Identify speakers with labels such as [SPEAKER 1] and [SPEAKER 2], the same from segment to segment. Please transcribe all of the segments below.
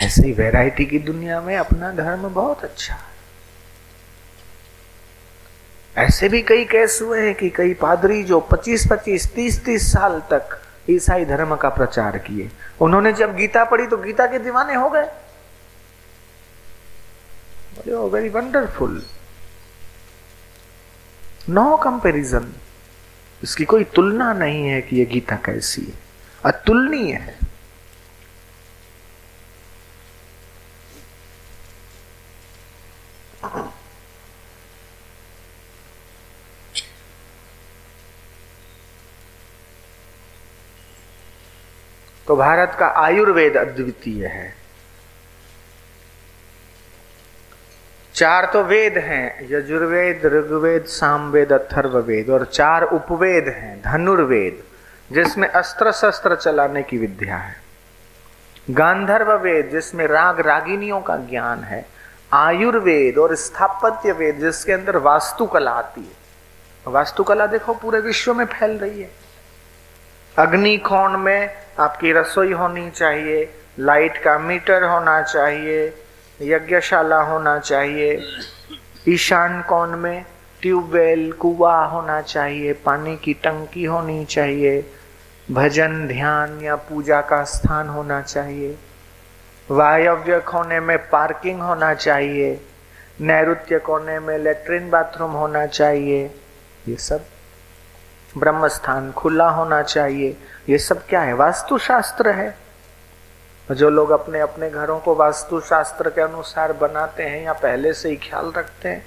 [SPEAKER 1] ऐसे ही वैरायटी की दुनिया में अपना धर्म बहुत अच्छा है। ऐसे भी कई केस हुए हैं कि कई पादरी जो 25-25, 30-30 साल तक ईसाई धर्म का प्रचार किए, उन्होंने जब गीता पढ़ी तो गीता के दीवाने हो गए। वेरी वंडरफुल, नो कंपैरिजन, इसकी कोई तुलना नहीं है कि ये गीता कैसी है, अतुलनीय है। तो भारत का आयुर्वेद अद्वितीय है। 4 तो वेद हैं, यजुर्वेद, ऋग्वेद, सामवेद, अथर्ववेद, और 4 उपवेद हैं, धनुर्वेद जिसमें अस्त्र शस्त्र चलाने की विद्या है, गांधर्व वेद जिसमें राग रागिनियों का ज्ञान है, आयुर्वेद और स्थापत्य वेद जिसके अंदर वास्तुकला आती है। वास्तुकला देखो पूरे विश्व में फैल रही है। अग्निकोण में आपकी रसोई होनी चाहिए, लाइट का मीटर होना चाहिए, यज्ञशाला होना चाहिए, ईशान कोण में ट्यूबवेल कुआं होना चाहिए, पानी की टंकी होनी चाहिए, भजन ध्यान या पूजा का स्थान होना चाहिए, वायव्य कोने में पार्किंग होना चाहिए, नैऋत्य कोने में लेट्रिन बाथरूम होना चाहिए, ये सब ब्रह्म स्थान खुला होना चाहिए। ये सब क्या है? वास्तुशास्त्र है। जो लोग अपने अपने घरों को वास्तुशास्त्र के अनुसार बनाते हैं या पहले से ही ख्याल रखते हैं,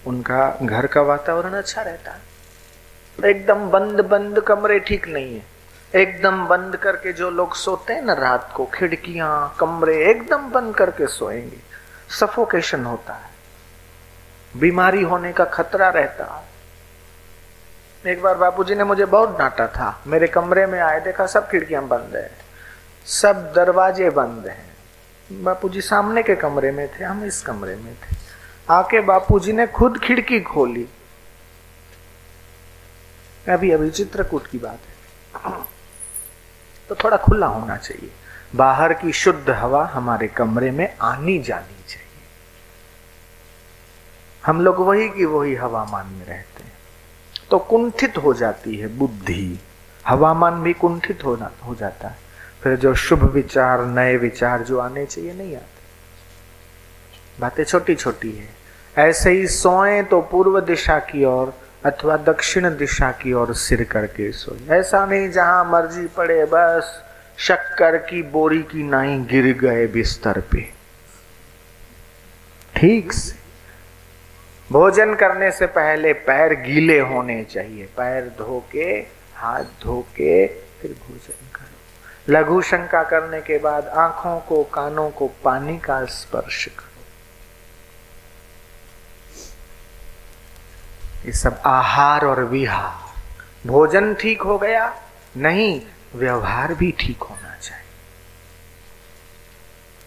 [SPEAKER 1] उनका घर का वातावरण अच्छा रहता है। एकदम बंद बंद कमरे ठीक नहीं है। एकदम बंद करके जो लोग सोते हैं ना रात को, खिड़कियां कमरे एकदम बंद करके सोएंगे, सफोकेशन होता है, बीमारी होने का खतरा रहता है। एक बार बापूजी ने मुझे बहुत डांटा था। मेरे कमरे में आए, देखा सब खिड़कियां बंद है, सब दरवाजे बंद हैं। बापूजी सामने के कमरे में थे, हम इस कमरे में थे। आके बापूजी ने खुद खिड़की खोली। अभी अभी चित्रकूट की बात है। तो थोड़ा खुला होना चाहिए, बाहर की शुद्ध हवा हमारे कमरे में आनी जानी चाहिए। हम लोग वही की वही हवामान में रहते हैं तो कुंठित हो जाती है बुद्धि, हवामान भी कुंठित हो जाता है। फिर जो शुभ विचार, नए विचार जो आने चाहिए नहीं आते। बातें छोटी छोटी है। ऐसे ही सोए तो पूर्व दिशा की ओर अथवा दक्षिण दिशा की ओर सिर करके सोए। ऐसा नहीं जहां मर्जी पड़े बस शक्कर की बोरी की नाई गिर गए बिस्तर पे। ठीक से भोजन करने से पहले पैर गीले होने चाहिए, पैर धो के, हाथ धो के फिर भोजन करो। लघु शंका करने के बाद आंखों को, कानों को पानी का स्पर्श करो। ये सब आहार और विहार। भोजन ठीक हो गया नहीं, व्यवहार भी ठीक होना चाहिए।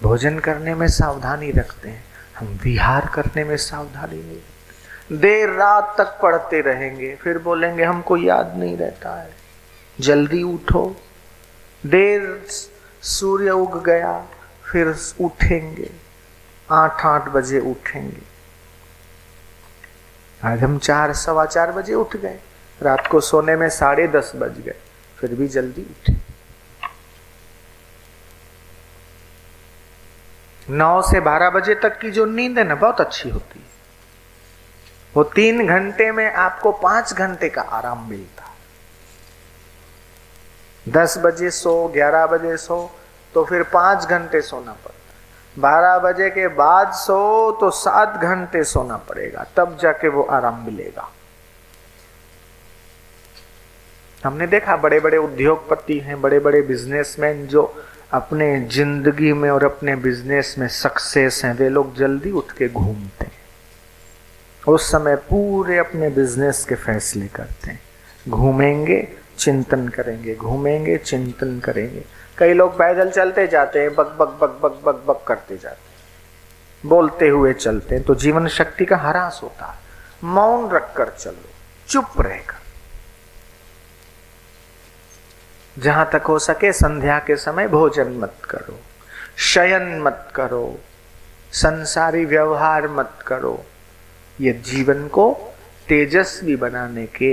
[SPEAKER 1] भोजन करने में सावधानी रखते हैं, हम विहार करने में सावधानी नहीं रखते। देर रात तक पढ़ते रहेंगे, फिर बोलेंगे हमको याद नहीं रहता है। जल्दी उठो। देर सूर्य उग गया, फिर उठेंगे 8-8 बजे उठेंगे। आज हम 4, 4:15 बजे उठ गए, रात को सोने में 10:30 बज गए, फिर भी जल्दी उठे। 9 से 12 बजे तक की जो नींद है ना, बहुत अच्छी होती है। वो 3 घंटे में आपको 5 घंटे का आराम मिलता है। 10 बजे सो, 11 बजे सो तो फिर 5 घंटे सोना पड़ता। 12 बजे के बाद सो तो 7 घंटे सोना पड़ेगा, तब जाके वो आराम मिलेगा। हमने देखा बड़े बड़े उद्योगपति हैं, बड़े बड़े बिजनेसमैन जो अपने जिंदगी में और अपने बिजनेस में सक्सेस हैं, वे लोग जल्दी उठ के घूमते हैं। उस समय पूरे अपने बिजनेस के फैसले करते हैं। घूमेंगे, चिंतन करेंगे, घूमेंगे, चिंतन करेंगे। कई लोग पैदल चलते जाते हैं, बक बक बक बक बक बक करते जाते हैं, बोलते हुए चलते हैं, तो जीवन शक्ति का ह्रास होता है। मौन रखकर चलो, चुप रहकर। जहां तक हो सके संध्या के समय भोजन मत करो। शयन मत करो, संसारी व्यवहार मत करो। ये जीवन को तेजस्वी बनाने के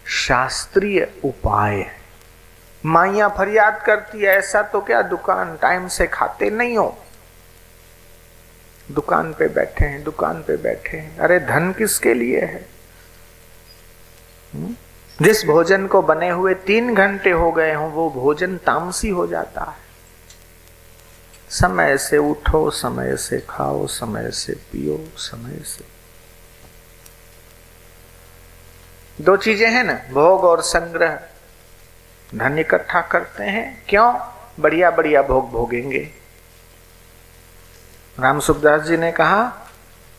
[SPEAKER 1] शास्त्रीय उपाय है। माइयां फरियाद करती है, ऐसा तो क्या दुकान टाइम से खाते नहीं हो, दुकान पे बैठे हैं, दुकान पे बैठे हैं। अरे धन किसके लिए है? जिस भोजन को बने हुए 3 घंटे हो गए हों वो भोजन तामसी हो जाता है। समय से उठो, समय से खाओ, समय से पियो, समय से। 2 चीजें हैं ना, भोग और संग्रह। धन इकट्ठा करते हैं क्यों? बढ़िया बढ़िया भोग भोगेंगे। राम सुखदास जी ने कहा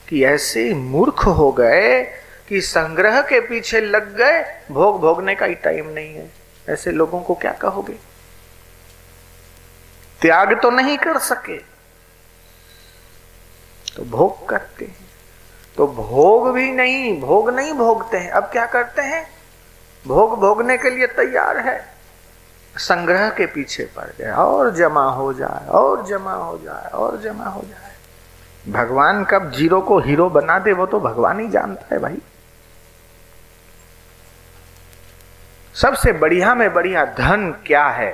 [SPEAKER 1] कि ऐसे मूर्ख हो गए कि संग्रह के पीछे लग गए, भोग भोगने का ही टाइम नहीं है। ऐसे लोगों को क्या कहोगे? त्याग तो नहीं कर सके तो भोग करते हैं, तो भोग नहीं भोगते हैं। अब क्या करते हैं? भोग भोगने के लिए तैयार है, संग्रह के पीछे पड़ गए, और जमा हो जाए, और जमा हो जाए, और जमा हो जाए। भगवान कब जीरो को हीरो बना दे वो तो भगवान ही जानता है भाई। सबसे बढ़िया में बढ़िया धन क्या है?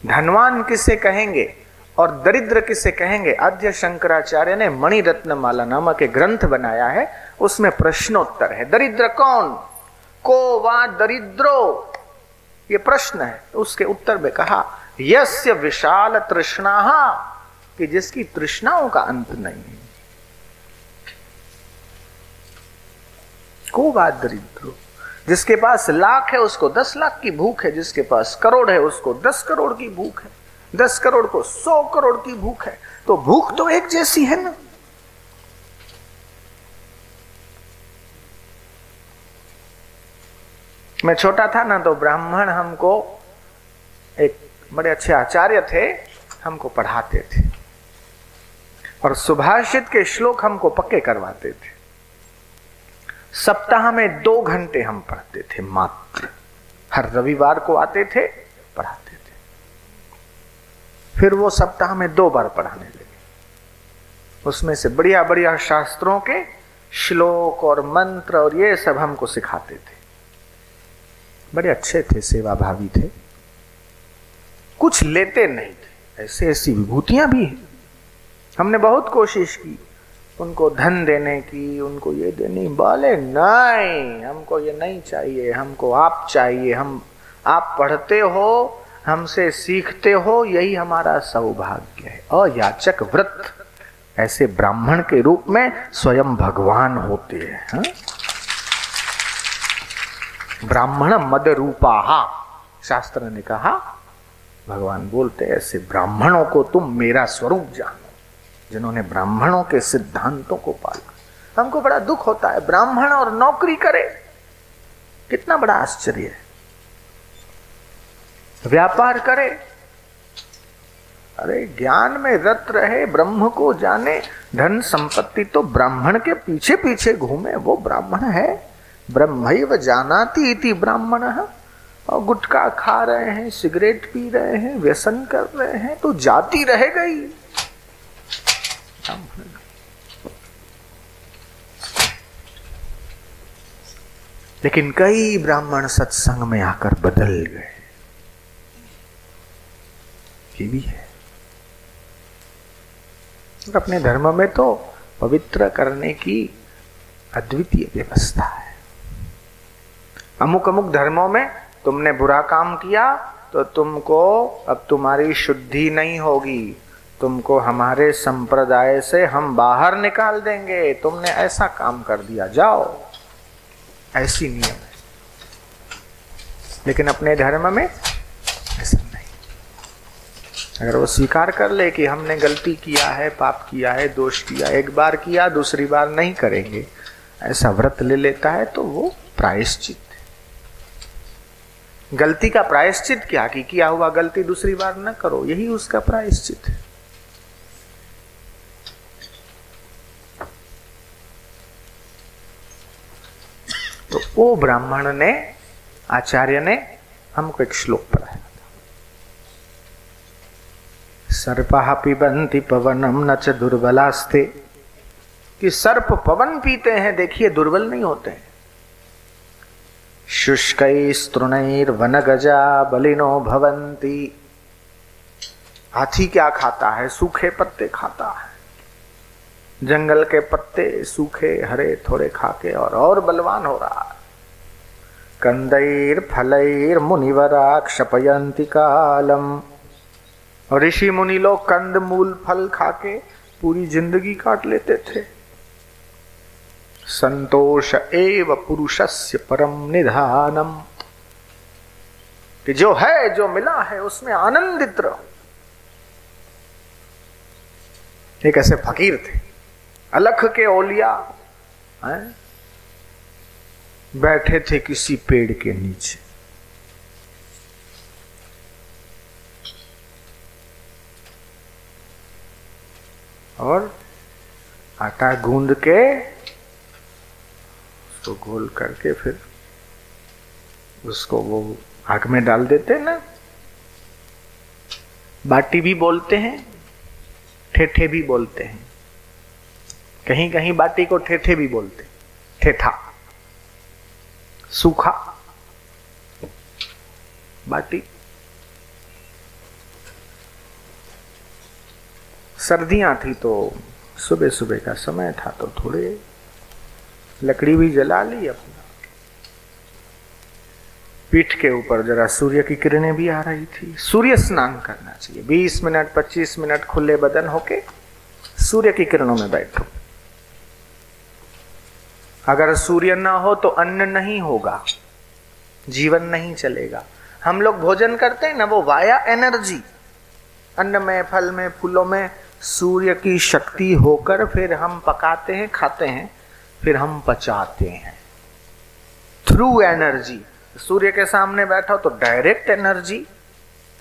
[SPEAKER 1] धनवान किसे कहेंगे और दरिद्र किसे कहेंगे? आद्य शंकराचार्य ने मणिरत्नमाला नामक एक ग्रंथ बनाया है, उसमें प्रश्नोत्तर है। दरिद्र कौन? को वा दरिद्रो, ये प्रश्न है। तो उसके उत्तर में कहा यस्य विशाल तृष्णा, कि जिसकी तृष्णाओं का अंत नहीं है। को वा दरिद्रो, जिसके पास लाख है उसको 10 लाख की भूख है, जिसके पास करोड़ है उसको 10 करोड़ की भूख है, 10 करोड़ को 100 करोड़ की भूख है। तो भूख तो एक जैसी है ना। मैं छोटा था ना तो ब्राह्मण हमको, एक बड़े अच्छे आचार्य थे, हमको पढ़ाते थे और सुभाषित के श्लोक हमको पक्के करवाते थे। सप्ताह में 2 घंटे हम पढ़ते थे मात्र। हर रविवार को आते थे, पढ़ाते थे। फिर वो सप्ताह में 2 बार पढ़ाने लगे। उसमें से बढ़िया बढ़िया शास्त्रों के श्लोक और मंत्र और ये सब हमको सिखाते थे। बड़े अच्छे थे, सेवा भावी थे, कुछ लेते नहीं थे। ऐसी ऐसी विभूतियां भी हैं। हमने बहुत कोशिश की उनको धन देने की, उनको ये देने, बोले नहीं, हमको ये नहीं चाहिए, हमको आप चाहिए। हम आप पढ़ते हो, हमसे सीखते हो, यही हमारा सौभाग्य है। अयाचक व्रत, ऐसे ब्राह्मण के रूप में स्वयं भगवान होते हैं। हाँ? ब्राह्मण मद रूपाहा, शास्त्र ने कहा, भगवान बोलते ऐसे ब्राह्मणों को तुम मेरा स्वरूप जानो, जिन्होंने ब्राह्मणों के सिद्धांतों को पाला। हमको बड़ा दुख होता है, ब्राह्मण और नौकरी करे, कितना बड़ा आश्चर्य है। व्यापार करे, अरे ज्ञान में रत रहे, ब्रह्म को जाने, धन संपत्ति तो ब्राह्मण के पीछे पीछे घूमे, वो ब्राह्मण है। ब्रह्मैव जानाति इति ब्राह्मणः। और गुटखा खा रहे हैं, सिगरेट पी रहे हैं, व्यसन कर रहे हैं, तो जाति रह गई। लेकिन कई ब्राह्मण सत्संग में आकर बदल गए, ये भी है। अपने धर्म में तो पवित्र करने की अद्वितीय व्यवस्था है। अमुक अमुक धर्मों में तुमने बुरा काम किया तो तुमको अब तुम्हारी शुद्धि नहीं होगी, तुमको हमारे संप्रदाय से हम बाहर निकाल देंगे, तुमने ऐसा काम कर दिया, जाओ, ऐसी नियम है। लेकिन अपने धर्म में ऐसा नहीं। अगर वो स्वीकार कर ले कि हमने गलती किया है, पाप किया है, दोष किया, एक बार किया, दूसरी बार नहीं करेंगे, ऐसा व्रत ले लेता है, तो वो प्रायश्चित है। गलती का प्रायश्चित क्या? कि किया हुआ गलती दूसरी बार न करो, यही उसका प्रायश्चित है। तो वो ब्राह्मण ने, आचार्य ने हमको एक श्लोक पढ़ाया था। सर्पः पिबन्ति पवनम न च दुर्बलास्ते, कि सर्प पवन पीते हैं, देखिए दुर्बल नहीं होते हैं। शुष्कैस्तृणैर्वनगजा बलिनो भवन्ति, हाथी क्या खाता है? सूखे पत्ते खाता है, जंगल के पत्ते सूखे हरे थोड़े खाके और बलवान हो रहा है। कंदैर फलैर मुनिवरा क्षपयन्ति कालम, और ऋषि मुनि लोग कंद मूल फल खाके पूरी जिंदगी काट लेते थे। संतोष एव पुरुषस्य परम निधानम, कि जो है जो मिला है उसमें आनंदित रहो। एक ऐसे फकीर थे, अलख के औलिया हैं, बैठे थे किसी पेड़ के नीचे। और आटा गूंद के उसको गोल करके फिर उसको वो आग में डाल देते ना। बाटी भी बोलते हैं, ठेठे भी बोलते हैं, कहीं कहीं बाटी को ठेठे भी बोलते, ठेठा सूखा बाटी। सर्दियां थी तो सुबह सुबह का समय था, तो थोड़े लकड़ी भी जला ली अपना। पीठ के ऊपर जरा सूर्य की किरणें भी आ रही थी। सूर्य स्नान करना चाहिए, 20 मिनट 25 मिनट खुले बदन होके सूर्य की किरणों में बैठो। अगर सूर्य ना हो तो अन्न नहीं होगा, जीवन नहीं चलेगा। हम लोग भोजन करते हैं ना, वो वाया एनर्जी अन्न में, फल में, फूलों में सूर्य की शक्ति होकर फिर हम पकाते हैं, खाते हैं, फिर हम पचाते हैं थ्रू एनर्जी। सूर्य के सामने बैठा हो तो डायरेक्ट एनर्जी,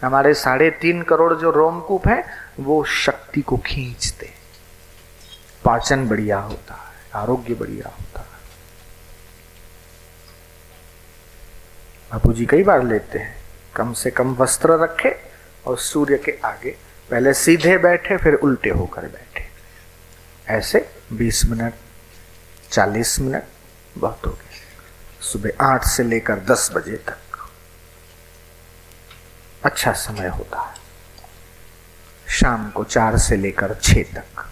[SPEAKER 1] हमारे 3.5 करोड़ जो रोमकूप हैं वो शक्ति को खींचते, पाचन बढ़िया होता है, आरोग्य बढ़िया होता है। बापू जी कई बार लेते हैं, कम से कम वस्त्र रखे और सूर्य के आगे पहले सीधे बैठे फिर उल्टे होकर बैठे, ऐसे 20 मिनट 40 मिनट बहुत हो गए। सुबह 8 से लेकर 10 बजे तक अच्छा समय होता है, शाम को 4 से लेकर 6 तक।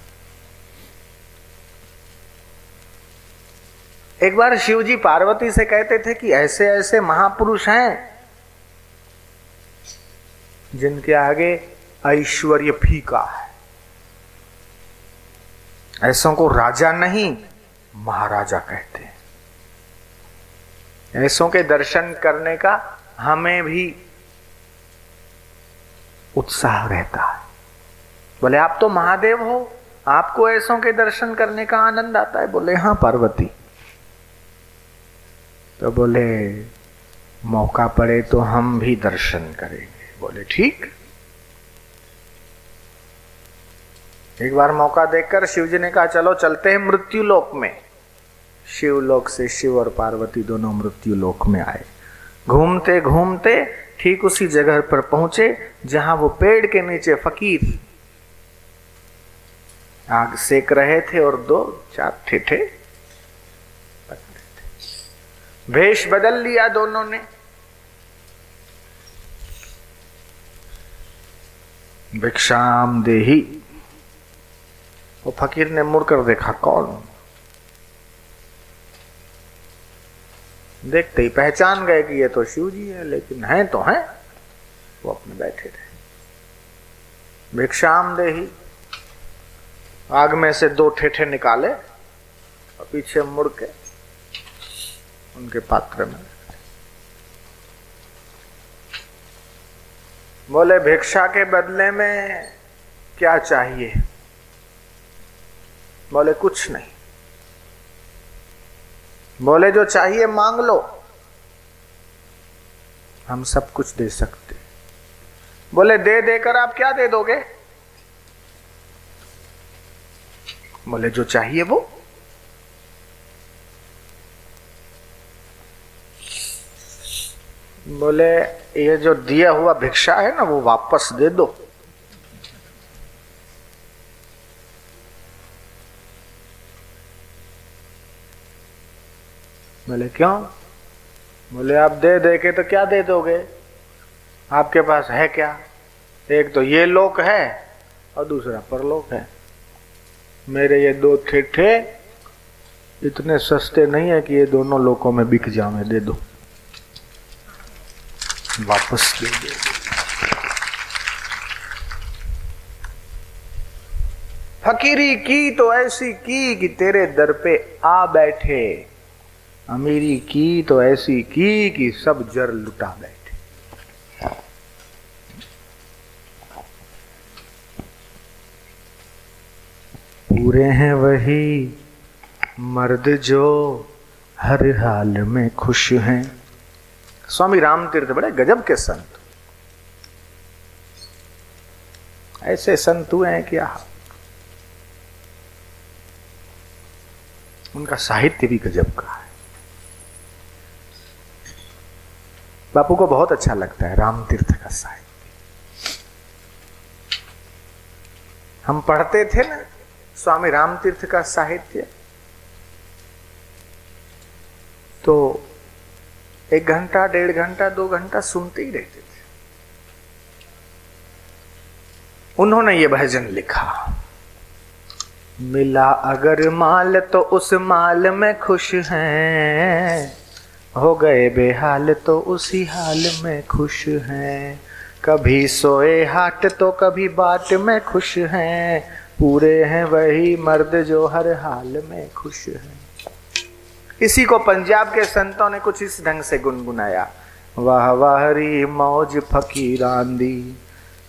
[SPEAKER 1] एक बार शिव जी पार्वती से कहते थे कि ऐसे ऐसे महापुरुष हैं जिनके आगे ऐश्वर्य फीका है, ऐसों को राजा नहीं महाराजा कहते हैं। ऐसों के दर्शन करने का हमें भी उत्साह रहता है। बोले आप तो महादेव हो, आपको ऐसों के दर्शन करने का आनंद आता है? बोले हाँ पार्वती। तो बोले मौका पड़े तो हम भी दर्शन करेंगे। बोले ठीक। एक बार मौका देखकर शिव जी ने कहा चलो चलते हैं मृत्यु लोक में। शिवलोक से शिव और पार्वती दोनों मृत्यु लोक में आए। घूमते घूमते ठीक उसी जगह पर पहुंचे जहां वो पेड़ के नीचे फकीर आग सेक रहे थे और 2-4 ठेठे पक रहे थे। भेष बदल लिया दोनों ने। भिक्षाम देही। वो फकीर ने मुड़कर देखा, कौन? देखते ही पहचान गए कि ये तो शिव जी है, लेकिन हैं तो हैं। वो अपने बैठे थे। भिक्षाम देही। आग में से 2 ठेठे निकाले और पीछे मुड़ के उनके पात्र में बोले भिक्षा के बदले में क्या चाहिए? बोले कुछ नहीं। बोले जो चाहिए मांग लो, हम सब कुछ दे सकते। बोले दे देकर आप क्या दे दोगे? बोले जो चाहिए वो। बोले ये जो दिया हुआ भिक्षा है ना वो वापस दे दो। बोले क्यों? बोले आप दे दे के तो क्या दे दोगे, आपके पास है क्या? एक तो ये लोक है और दूसरा परलोक है। मेरे ये दो ठेठे इतने सस्ते नहीं है कि ये दोनों लोकों में बिक जावे, दे दो, वापस दे दो। फकीरी की तो ऐसी की कि तेरे दर पे आ बैठे, अमीरी की तो ऐसी की कि सब जर लुटा बैठे। पूरे हैं वही मर्द जो हर हाल में खुश हैं। स्वामी रामतीर्थ बड़े गजब के संत, ऐसे संत हुए हैं क्या। उनका साहित्य भी गजब का है। बापू को बहुत अच्छा लगता है रामतीर्थ का साहित्य। हम पढ़ते थे ना स्वामी रामतीर्थ का साहित्य, तो 1 घंटा 1.5 घंटा 2 घंटा सुनते ही रहते थे। उन्होंने ये भजन लिखा, मिला अगर माल तो उस माल में खुश हैं, हो गए बेहाल तो उसी हाल में खुश हैं। कभी सोए हाट तो कभी बाट में खुश हैं, पूरे हैं वही मर्द जो हर हाल में खुश हैं। इसी को पंजाब के संतों ने कुछ इस ढंग से गुनगुनाया, वाह वाहरी मौज फकीरांदी,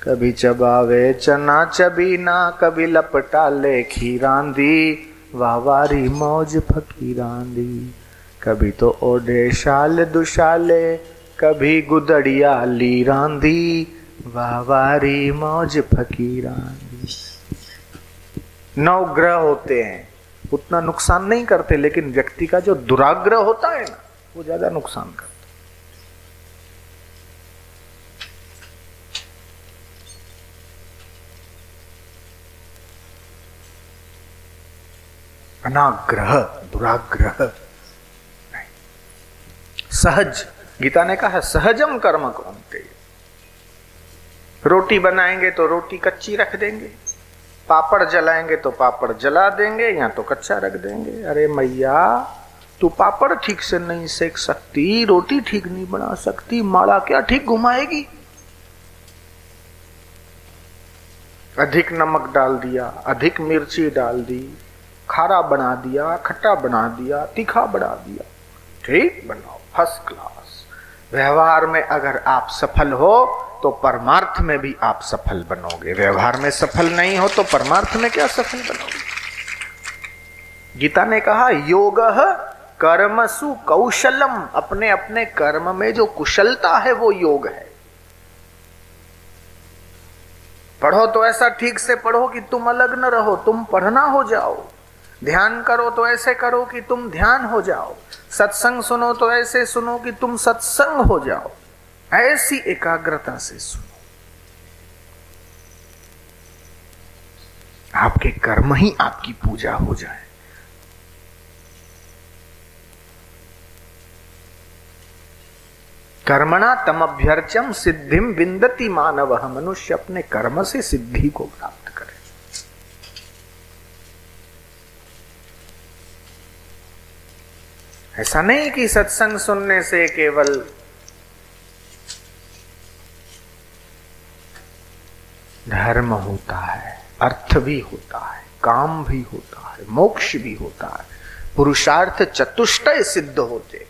[SPEAKER 1] कभी चबावे चना चबीना, कभी लपटा ले खीरांदी। वाह वारी मौज फकीरांदी, कभी तो ओढ़े शाल दुशाले, कभी गुदड़िया लीरांदी। वाह वारी मौज फकीरांदी। 9 ग्रह होते हैं, उतना नुकसान नहीं करते, लेकिन व्यक्ति का जो दुराग्रह होता है ना, वो ज्यादा नुकसान करता। अनाग्रह, दुराग्रह नहीं। सहज, गीता ने कहा सहजम कर्म कौन्तेय। रोटी बनाएंगे तो रोटी कच्ची रख देंगे, पापड़ जलाएंगे तो पापड़ जला देंगे या तो कच्चा रख देंगे। अरे मैया, तू पापड़ ठीक से नहीं सेक सकती, रोटी ठीक नहीं बना सकती, माड़ा क्या ठीक घुमाएगी? अधिक नमक डाल दिया, अधिक मिर्ची डाल दी, खारा बना दिया, खट्टा बना दिया, तीखा बना दिया, ठीक बनाओ, फर्स्ट क्लास। व्यवहार में अगर आप सफल हो तो परमार्थ में भी आप सफल बनोगे। व्यवहार में सफल नहीं हो तो परमार्थ में क्या सफल बनोगे? गीता ने कहा योगः कर्मसु कौशलम, अपने अपने कर्म में जो कुशलता है वो योग है। पढ़ो तो ऐसा ठीक से पढ़ो कि तुम अलग न रहो, तुम पढ़ना हो जाओ। ध्यान करो तो ऐसे करो कि तुम ध्यान हो जाओ। सत्संग सुनो तो ऐसे सुनो कि तुम सत्संग हो जाओ। ऐसी एकाग्रता से सुनो, आपके कर्म ही आपकी पूजा हो जाए। कर्मणा तमभ्यर्चम सिद्धिम विंदति मानवः, मनुष्य अपने कर्म से सिद्धि को प्राप्त करे। ऐसा नहीं कि सत्संग सुनने से केवल धर्म होता है, अर्थ भी होता है, काम भी होता है, मोक्ष भी होता है, पुरुषार्थ चतुष्टय सिद्ध होते।